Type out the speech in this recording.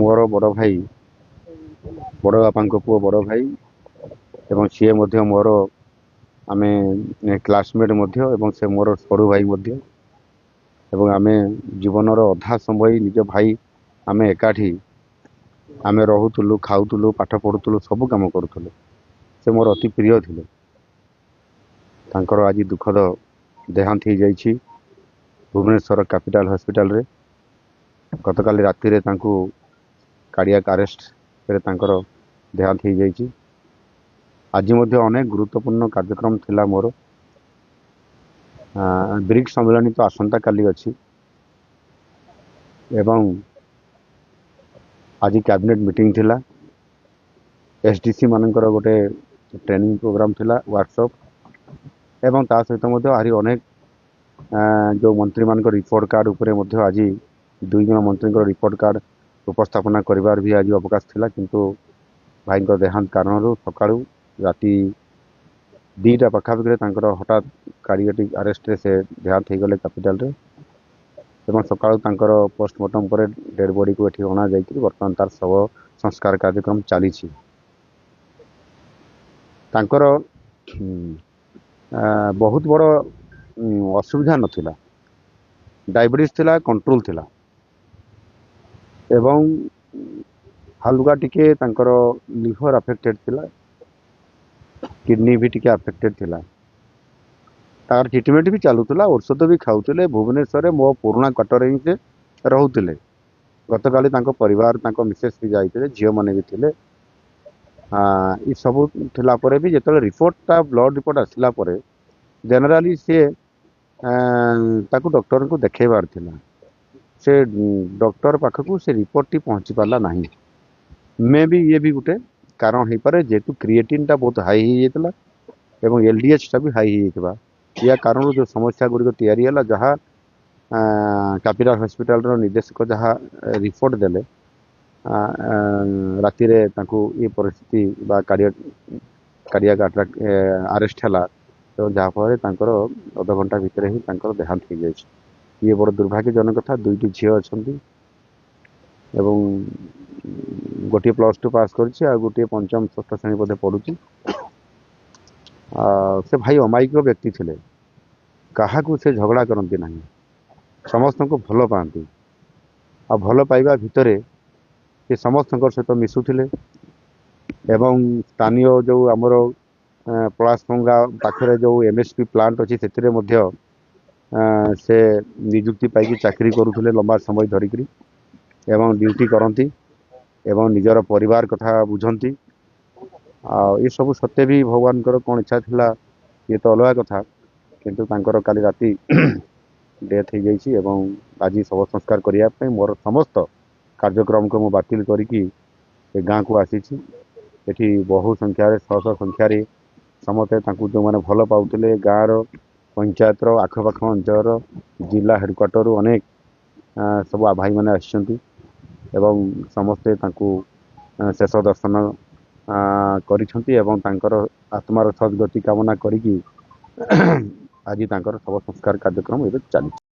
ମୋର ବଡ଼ ଭାଇ ବଡ଼ ବାପାଙ୍କ ପୁଅ ବଡ଼ ଭାଇ ଏବଂ ସିଏ ମଧ୍ୟ ମୋର ଆମେ କ୍ଲାସମେଟ୍ ମଧ୍ୟ ଏବଂ ସେ ମୋର ସରୁ ଭାଇ ମଧ୍ୟ ଏବଂ ଆମେ ଜୀବନର ଅଧା ସମୟ ନିଜ ଭାଇ ଆମେ ଏକାଠି ଆମେ ରହୁଥିଲୁ ଖାଉଥିଲୁ ପାଠ ପଢ଼ୁଥିଲୁ ସବୁ କାମ କରୁଥିଲୁ। ସେ ମୋର ଅତି ପ୍ରିୟ ଥିଲେ। ତାଙ୍କର ଆଜି ଦୁଃଖଦ ଦେହାନ୍ତ ହେଇଯାଇଛି ଭୁବନେଶ୍ୱର କ୍ୟାପିଟାଲ ହସ୍ପିଟାଲରେ। ଗତକାଲି ରାତିରେ ତାଙ୍କୁ କାର୍ଡ଼ିଆକ୍ ଆରେଷ୍ଟରେ ତାଙ୍କର ଦେହାନ୍ତ ହେଇଯାଇଛି। ଆଜି ମଧ୍ୟ ଅନେକ ଗୁରୁତ୍ୱପୂର୍ଣ୍ଣ କାର୍ଯ୍ୟକ୍ରମ ଥିଲା ମୋର। ବ୍ରିକ୍ସ ସମ୍ମିଳନୀ ତ ଆସନ୍ତାକାଲି ଅଛି ଏବଂ ଆଜି କ୍ୟାବିନେଟ୍ ମିଟିଂ ଥିଲା। ଏସଡିସି ମାନଙ୍କର ଗୋଟେ ଟ୍ରେନିଂ ପ୍ରୋଗ୍ରାମ ଥିଲା ୱାର୍କସପ୍ ଏବଂ ତା ସହିତ ମଧ୍ୟ ଆହୁରି ଅନେକ ଯେଉଁ ମନ୍ତ୍ରୀମାନଙ୍କ ରିପୋର୍ଟ କାର୍ଡ଼ ଉପରେ ମଧ୍ୟ ଆଜି 2 ଜଣ ମନ୍ତ୍ରୀଙ୍କର ରିପୋର୍ଟ କାର୍ଡ଼ ଉପସ୍ଥାପନା କରିବାର ବି ଆଜି ଅବକାଶ ଥିଲା। କିନ୍ତୁ ଭାଇଙ୍କ ଦେହାନ୍ତ କାରଣରୁ ସକାଳୁ ରାତି 2ଟା ପାଖାପାଖିରେ ତାଙ୍କର ହଠାତ୍ କାର୍ଡ଼ିଆକ୍ ଆରେଷ୍ଟରେ ସେ ଦେହାନ୍ତ ହେଇଗଲେ କ୍ୟାପିଟାଲରେ ଏବଂ ସକାଳୁ ତାଙ୍କର ପୋଷ୍ଟମର୍ଟମ୍ ପରେ ଡେଡ୍ ବଡ଼ିକୁ ଏଠି ଅଣାଯାଇକି ବର୍ତ୍ତମାନ ତାର ଶବ ସଂସ୍କାର କାର୍ଯ୍ୟକ୍ରମ ଚାଲିଛି। ତାଙ୍କର ବହୁତ ବଡ଼ ଅସୁବିଧା ନଥିଲା। ଡାଇବେଟିସ୍ ଥିଲା, କଣ୍ଟ୍ରୋଲ ଥିଲା ଏବଂ ହାଲୁକା ଟିକେ ତାଙ୍କର ଲିଭର ଆଫେକ୍ଟେଡ୍ ଥିଲା, କିଡନୀ ବି ଟିକେ ଆଫେକ୍ଟେଡ୍ ଥିଲା। ତାର ଟ୍ରିଟମେଣ୍ଟ ବି ଚାଲୁଥିଲା, ଔଷଧ ବି ଖାଉଥିଲେ। ଭୁବନେଶ୍ୱରରେ ମୋ ପୁରୁଣା କ୍ୱାର୍ଟରରେ ହିଁ ସେ ରହୁଥିଲେ। ଗତକାଲି ତାଙ୍କ ପରିବାର ତାଙ୍କ ମିସେସ୍ ବି ଯାଇଥିଲେ, ଝିଅମାନେ ବି ଥିଲେ। ଏସବୁ ଥିଲା ପରେ ବି ଯେତେବେଳେ ରିପୋର୍ଟଟା ବ୍ଲଡ଼ ରିପୋର୍ଟ ଆସିଲା ପରେ ଜେନେରାଲି ସିଏ ତାକୁ ଡକ୍ଟରଙ୍କୁ ଦେଖେଇବାର ଥିଲା। ସେ ଡକ୍ଟର ପାଖକୁ ସେ ରିପୋର୍ଟଟି ପହଞ୍ଚି ପାରିଲା ନାହିଁ। ମେ ବି ଇଏ ବି ଗୋଟେ କାରଣ ହେଇପାରେ, ଯେହେତୁ କ୍ରିଏଟିନ୍ଟା ବହୁତ ହାଇ ହେଇଯାଇଥିଲା ଏବଂ LDHଟା ବି ହାଇ ହେଇଯାଇଥିବା। या कारण जो समस्या गुड़िक तैयारी है जहाँ कैपिटल हॉस्पिटल निर्देशक जहाँ रिपोर्ट देले राति रे ये परिस्थिति बा कार्डियाक अरेस्ट है तो जहाँफल अध घंटा भितर ही देहांत हो जाए। ये बड़ दुर्भाग्यजनक कथा। 2टी झील अच्छा गोटे +2 पास कर गोटे 5म 6ठ श्रेणी बोधे पढ़ुची। से भाई अमायिक व्यक्ति थे, क्या से झगड़ा करती ना, समस्त को भल पाती आ भल पाइबा भितर से समस्त सहित मिसुले एवं स्थानीय जो आमर पलासपंगा पाखे जो MSP प्लांट अच्छी से निजुक्ति पाई चाकरी करुले लंबा समय धरिक एवं ड्यूटी करती एवं निजर परिवार कथा बुझंती। ये सब सत्य भी भगवान कौन इच्छा थिला ये तो अलग कथा, किंतु तांकर काली राति डेथ हो जाइए एवं आज शव संस्कार करने मोर समस्त कार्यक्रम को मुझे बातिल करी गाँ को आसी। एठी बहु संख्यार 100 संख्यार समस्ते जो मैंने भल पाते गाँव पंचायत आखपाख अंचल जिला हेडक्वार्टर अनेक सब भाई मैंने आसछंती एवं समस्ते शेष दर्शन करिछंती एवं तांकर आत्मार सद्गति कामना करी आज तांकर शव संस्कार कार्यक्रम ये चली।